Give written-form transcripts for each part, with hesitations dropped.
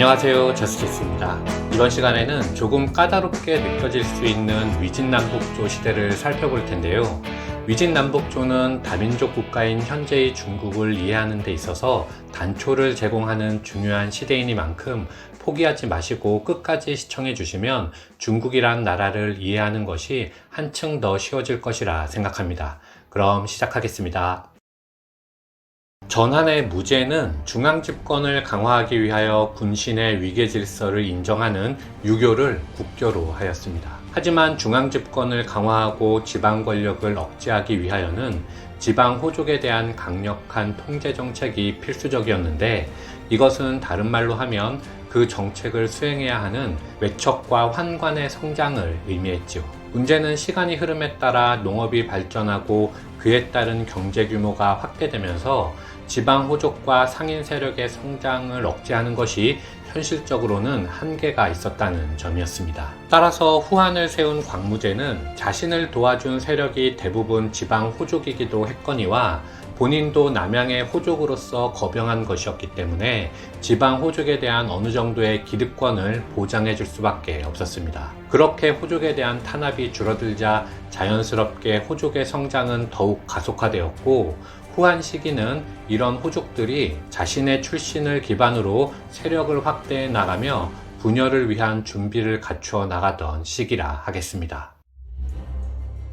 안녕하세요, 저스티스입니다. 이번 시간에는 조금 까다롭게 느껴질 수 있는 위진남북조 시대를 살펴볼 텐데요. 위진남북조는 다민족 국가인 현재의 중국을 이해하는 데 있어서 단초를 제공하는 중요한 시대이니만큼 포기하지 마시고 끝까지 시청해 주시면 중국이란 나라를 이해하는 것이 한층 더 쉬워질 것이라 생각합니다. 그럼 시작하겠습니다. 전한의 무제는 중앙집권을 강화하기 위하여 군신의 위계질서를 인정하는 유교를 국교로 하였습니다. 하지만 중앙집권을 강화하고 지방권력을 억제하기 위하여는 지방호족에 대한 강력한 통제정책이 필수적이었는데, 이것은 다른 말로 하면 그 정책을 수행해야 하는 외척과 환관의 성장을 의미했지요. 문제는 시간이 흐름에 따라 농업이 발전하고 그에 따른 경제 규모가 확대되면서 지방 호족과 상인 세력의 성장을 억제하는 것이 현실적으로는 한계가 있었다는 점이었습니다. 따라서 후한을 세운 광무제는 자신을 도와준 세력이 대부분 지방 호족이기도 했거니와 본인도 남양의 호족으로서 거병한 것이었기 때문에 지방 호족에 대한 어느 정도의 기득권을 보장해 줄 수밖에 없었습니다. 그렇게 호족에 대한 탄압이 줄어들자 자연스럽게 호족의 성장은 더욱 가속화되었고, 후한 시기는 이런 호족들이 자신의 출신을 기반으로 세력을 확대해 나가며 분열을 위한 준비를 갖추어 나가던 시기라 하겠습니다.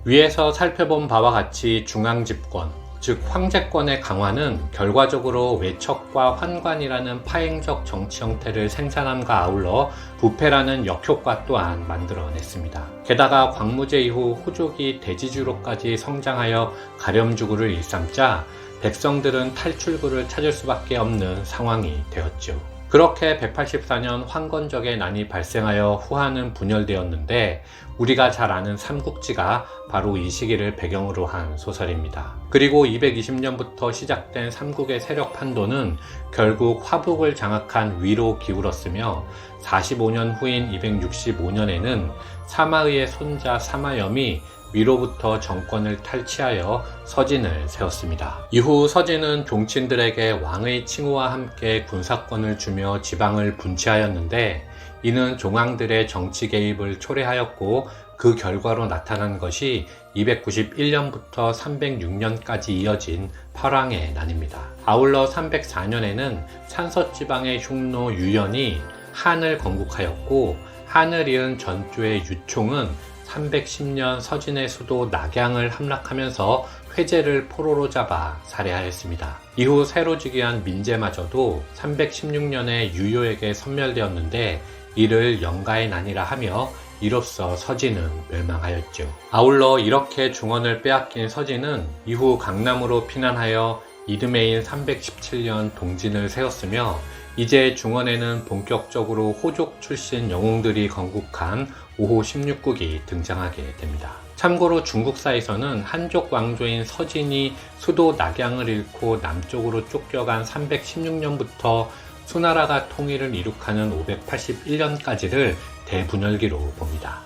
위에서 살펴본 바와 같이 중앙집권, 즉 황제권의 강화는 결과적으로 외척과 환관이라는 파행적 정치 형태를 생산함과 아울러 부패라는 역효과 또한 만들어냈습니다. 게다가 광무제 이후 호족이 대지주로까지 성장하여 가렴주구를 일삼자 백성들은 탈출구를 찾을 수밖에 없는 상황이 되었죠. 그렇게 184년 황건적의 난이 발생하여 후한은 분열되었는데, 우리가 잘 아는 삼국지가 바로 이 시기를 배경으로 한 소설입니다. 그리고 220년부터 시작된 삼국의 세력 판도는 결국 화북을 장악한 위로 기울었으며, 45년 후인 265년에는 사마의의 손자 사마염이 위로부터 정권을 탈취하여 서진을 세웠습니다. 이후 서진은 종친들에게 왕의 칭호와 함께 군사권을 주며 지방을 분치하였는데, 이는 종왕들의 정치 개입을 초래하였고, 그 결과로 나타난 것이 291년부터 306년까지 이어진 팔왕의 난입니다. 아울러 304년에는 산서지방의 흉노 유연이 한을 건국하였고, 한을 이은 전조의 유총은 310년 서진의 수도 낙양을 함락하면서 회제를 포로로 잡아 살해하였습니다. 이후 새로 즉위한 민제마저도 316년에 유효에게 섬멸되었는데, 이를 영가의 난이라 하며 이로써 서진은 멸망하였죠. 아울러 이렇게 중원을 빼앗긴 서진은 이후 강남으로 피난하여 이듬해인 317년 동진을 세웠으며, 이제 중원에는 본격적으로 호족 출신 영웅들이 건국한 5호 16국이 등장하게 됩니다. 참고로 중국사에서는 한족 왕조인 서진이 수도 낙양을 잃고 남쪽으로 쫓겨간 316년부터 수나라가 통일을 이룩하는 581년까지를 대분열기로 봅니다.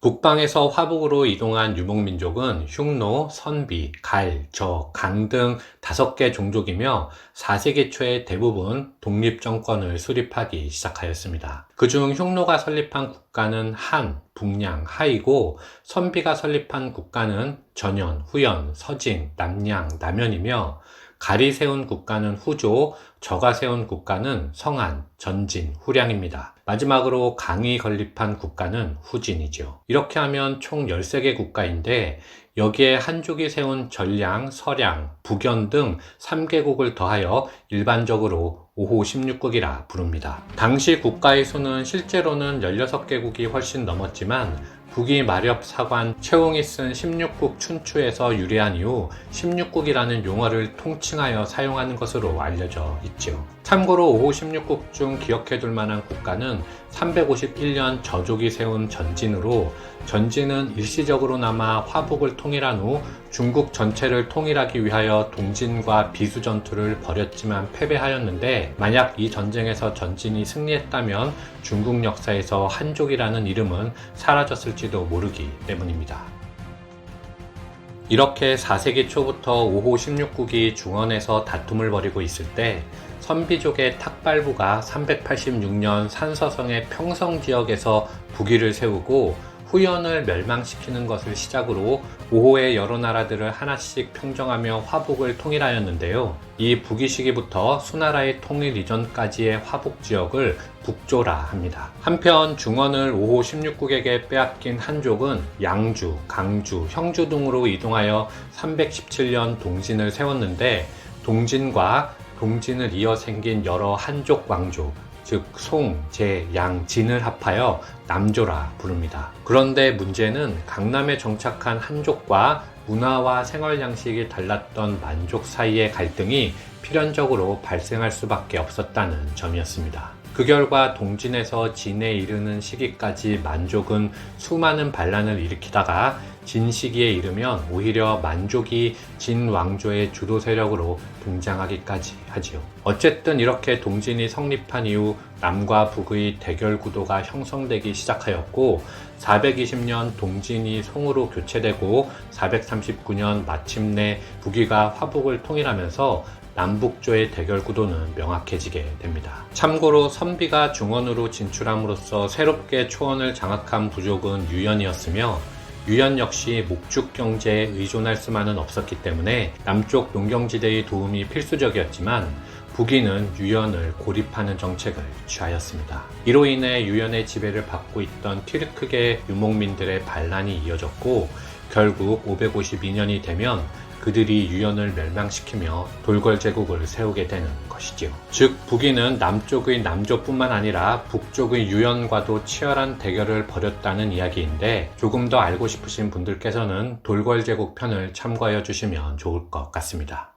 북방에서 화북으로 이동한 유목민족은 흉노, 선비, 갈, 저, 강 등 5개 종족이며 4세기 초에 대부분 독립정권을 수립하기 시작하였습니다. 그중 흉노가 설립한 국가는 한, 북량, 하이고, 선비가 설립한 국가는 전현, 후연, 서진, 남량, 남현이며, 갈이 세운 국가는 후조, 저가 세운 국가는 성안, 전진, 후량입니다. 마지막으로 강이 건립한 국가는 후진이죠. 이렇게 하면 총 13개 국가인데, 여기에 한족이 세운 전량, 서량, 북연 등 3개국을 더하여 일반적으로 5호 16국이라 부릅니다. 당시 국가의 수는 실제로는 16개국이 훨씬 넘었지만, 북이 마렵 사관 최홍이 쓴 16국 춘추에서 유래한 이후 16국이라는 용어를 통칭하여 사용하는 것으로 알려져 있죠. 참고로 5호 16국 중 기억해둘 만한 국가는 351년 저족이 세운 전진으로, 전진은 일시적으로나마 화북을 통일한 후 중국 전체를 통일하기 위하여 동진과 비수 전투를 벌였지만 패배하였는데, 만약 이 전쟁에서 전진이 승리했다면 중국 역사에서 한족이라는 이름은 사라졌을지도 모르기 때문입니다. 이렇게 4세기 초부터 5호 16국이 중원에서 다툼을 벌이고 있을 때 선비족의 탁발부가 386년 산서성의 평성 지역에서 부기를 세우고 후연을 멸망시키는 것을 시작으로 5호의 여러 나라들을 하나씩 평정하며 화북을 통일하였는데요. 이 부기 시기부터 수나라의 통일 이전까지의 화북 지역을 북조라 합니다. 한편 중원을 5호 16국에게 빼앗긴 한족은 양주, 강주, 형주 등으로 이동하여 317년 동진을 세웠는데 동진과 동진을 이어 생긴 여러 한족 왕조, 즉 송, 제, 양, 진을 합하여 남조라 부릅니다. 그런데 문제는 강남에 정착한 한족과 문화와 생활 양식이 달랐던 만족 사이의 갈등이 필연적으로 발생할 수밖에 없었다는 점이었습니다. 그 결과 동진에서 진에 이르는 시기까지 만족은 수많은 반란을 일으키다가 진 시기에 이르면 오히려 만족이 진 왕조의 주도 세력으로 등장하기까지 하지요. 어쨌든 이렇게 동진이 성립한 이후 남과 북의 대결 구도가 형성되기 시작하였고 420년 동진이 송으로 교체되고 439년 마침내 북위가 화북을 통일하면서 남북조의 대결 구도는 명확해지게 됩니다. 참고로 선비가 중원으로 진출함으로써 새롭게 초원을 장악한 부족은 유연이었으며 유연 역시 목축 경제에 의존할 수만은 없었기 때문에 남쪽 농경지대의 도움이 필수적이었지만 북위는 유연을 고립하는 정책을 취하였습니다. 이로 인해 유연의 지배를 받고 있던 튀르크계 유목민들의 반란이 이어졌고 결국 552년이 되면 그들이 유연을 멸망시키며 돌궐 제국을 세우게 되는 것이지요. 즉 북위는 남쪽의 남조뿐만 아니라 북쪽의 유연과도 치열한 대결을 벌였다는 이야기인데 조금 더 알고 싶으신 분들께서는 돌궐 제국 편을 참고하여 주시면 좋을 것 같습니다.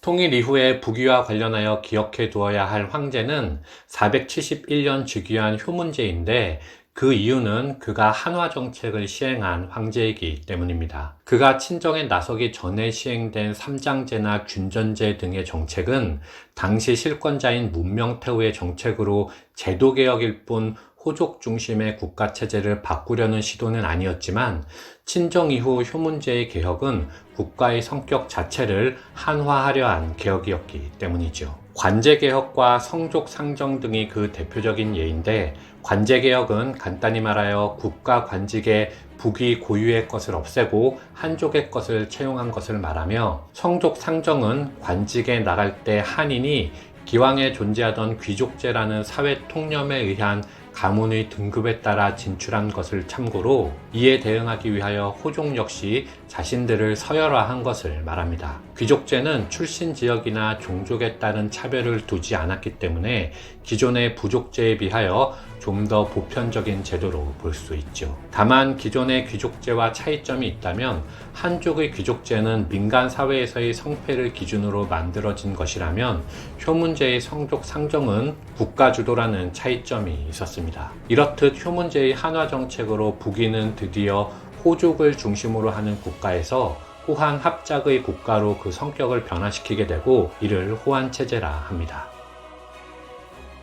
통일 이후에 북위와 관련하여 기억해 두어야 할 황제는 471년 즉위한 효문제인데 그 이유는 그가 한화 정책을 시행한 황제이기 때문입니다. 그가 친정에 나서기 전에 시행된 삼장제나 균전제 등의 정책은 당시 실권자인 문명태후의 정책으로 제도개혁일 뿐 호족 중심의 국가체제를 바꾸려는 시도는 아니었지만 친정 이후 효문제의 개혁은 국가의 성격 자체를 한화하려 한 개혁이었기 때문이죠. 관제개혁과 성족상정 등이 그 대표적인 예인데 관제개혁은 간단히 말하여 국가 관직에 북위 고유의 것을 없애고 한족의 것을 채용한 것을 말하며 성족상정은 관직에 나갈 때 한인이 기왕에 존재하던 귀족제라는 사회 통념에 의한 가문의 등급에 따라 진출한 것을 참고로 이에 대응하기 위하여 호족 역시 자신들을 서열화한 것을 말합니다. 귀족제는 출신 지역이나 종족에 따른 차별을 두지 않았기 때문에 기존의 부족제에 비하여 좀 더 보편적인 제도로 볼 수 있죠. 다만 기존의 귀족제와 차이점이 있다면 한족의 귀족제는 민간 사회에서의 성패를 기준으로 만들어진 것이라면 효문제의 성족 상정은 국가주도라는 차이점이 있었습니다. 이렇듯 효문제의 한화 정책으로 북위는 드디어 호족을 중심으로 하는 국가에서 호한 합작의 국가로 그 성격을 변화시키게 되고 이를 호한체제라 합니다.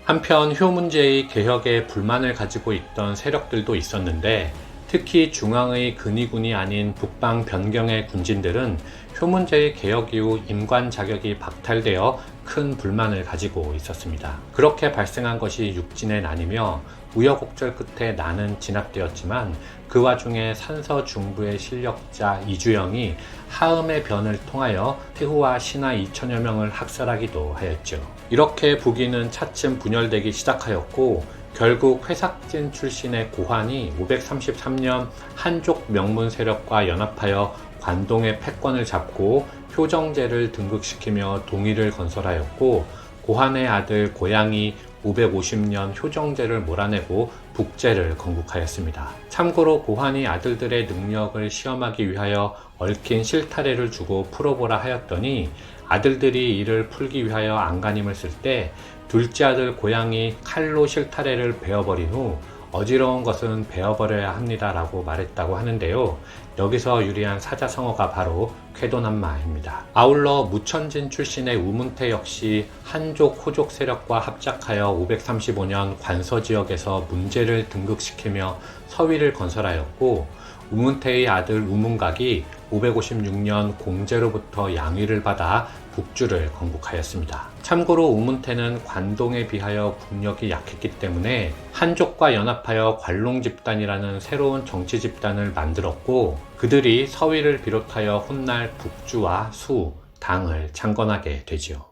한편 효문제의 개혁에 불만을 가지고 있던 세력들도 있었는데 특히 중앙의 근위군이 아닌 북방 변경의 군진들은 효문제의 개혁 이후 임관 자격이 박탈되어 큰 불만을 가지고 있었습니다. 그렇게 발생한 것이 육진의 난이며 우여곡절 끝에 난은 진압되었지만 그 와중에 산서 중부의 실력자 이주영이 하음의 변을 통하여 태후와 신하 2천여 명을 학살하기도 하였죠. 이렇게 북위는 차츰 분열되기 시작하였고 결국 회삭진 출신의 고환이 533년 한족 명문 세력과 연합하여 관동의 패권을 잡고 효정제를 등극시키며 동의를 건설하였고 고환의 아들 고양이 550년 효정제를 몰아내고 북제를 건국하였습니다. 참고로 고환이 아들들의 능력을 시험하기 위하여 얽힌 실타래를 주고 풀어보라 하였더니 아들들이 이를 풀기 위하여 안간힘을 쓸 때 둘째 아들 고양이 칼로 실타래를 베어버린 후 어지러운 것은 베어버려야 합니다 라고 말했다고 하는데요. 여기서 유리한 사자성어가 바로 쾌도난마입니다. 아울러 무천진 출신의 우문태 역시 한족 호족 세력과 합작하여 535년 관서지역에서 문제를 등극시키며 서위를 건설하였고 우문태의 아들 우문각이 556년 공제로부터 양위를 받아 북주를 건국하였습니다. 참고로 우문태는 관동에 비하여 국력이 약했기 때문에 한족과 연합하여 관롱 집단이라는 새로운 정치 집단을 만들었고, 그들이 서위를 비롯하여 훗날 북주와 수, 당을 창건하게 되지요.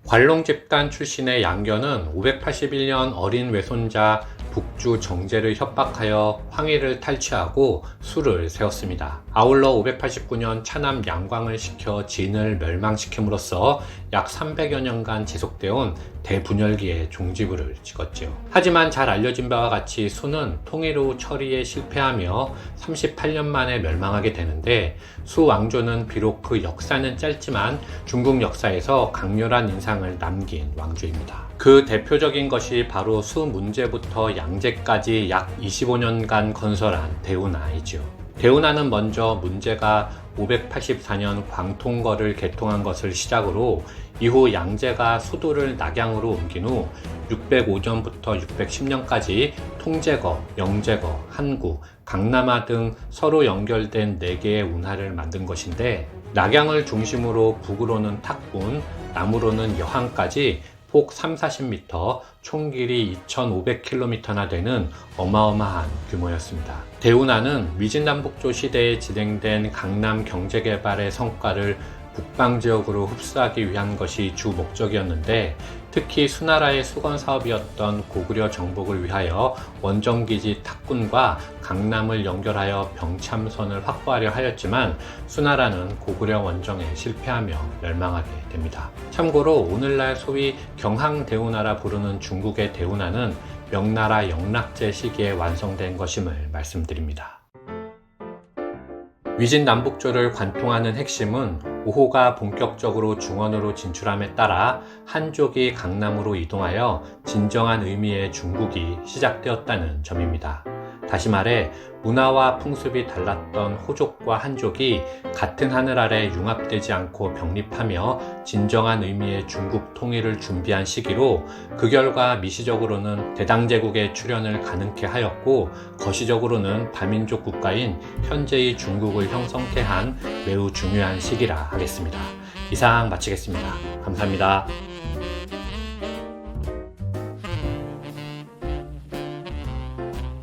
관롱 집단 출신의 양견은 581년 어린 외손자 북주 정제를 협박하여 황해를 탈취하고 수를 세웠습니다. 아울러 589년 차남 양광을 시켜 진을 멸망시킴으로써 약 300여 년간 지속되어 온 대분열기의 종지부를 찍었죠. 하지만 잘 알려진 바와 같이 수는 통일 후 처리에 실패하며 38년 만에 멸망하게 되는데, 수 왕조는 비록 그 역사는 짧지만 중국 역사에서 강렬한 인상을 남긴 왕조입니다. 그 대표적인 것이 바로 수 문제부터 양제까지 약 25년간 건설한 대운하이죠. 대운하는 먼저 문제가 584년 광통거를 개통한 것을 시작으로 이후 양제가 수도를 낙양으로 옮긴 후 605년부터 610년까지 통제거, 영제거, 한구, 강남하 등 서로 연결된 4개의 운하를 만든 것인데, 낙양을 중심으로 북으로는 탁군, 남으로는 여항까지 폭 30-40m, 총 길이 2,500km나 되는 어마어마한 규모였습니다. 대운하는 위진남북조 시대에 진행된 강남 경제개발의 성과를 북방지역으로 흡수하기 위한 것이 주 목적이었는데, 특히 수나라의 수건 사업이었던 고구려 정복을 위하여 원정기지 탁군과 강남을 연결하여 병참선을 확보하려 하였지만 수나라는 고구려 원정에 실패하며 멸망하게 됩니다. 참고로 오늘날 소위 경항대운하라 부르는 중국의 대운하는 명나라 영락제 시기에 완성된 것임을 말씀드립니다. 위진남북조를 관통하는 핵심은 우호가 본격적으로 중원으로 진출함에 따라 한족이 강남으로 이동하여 진정한 의미의 중국이 시작되었다는 점입니다. 다시 말해 문화와 풍습이 달랐던 호족과 한족이 같은 하늘 아래 융합되지 않고 병립하며 진정한 의미의 중국 통일을 준비한 시기로, 그 결과 미시적으로는 대당제국의 출현을 가능케 하였고, 거시적으로는 다민족 국가인 현재의 중국을 형성케 한 매우 중요한 시기라 하겠습니다. 이상 마치겠습니다. 감사합니다.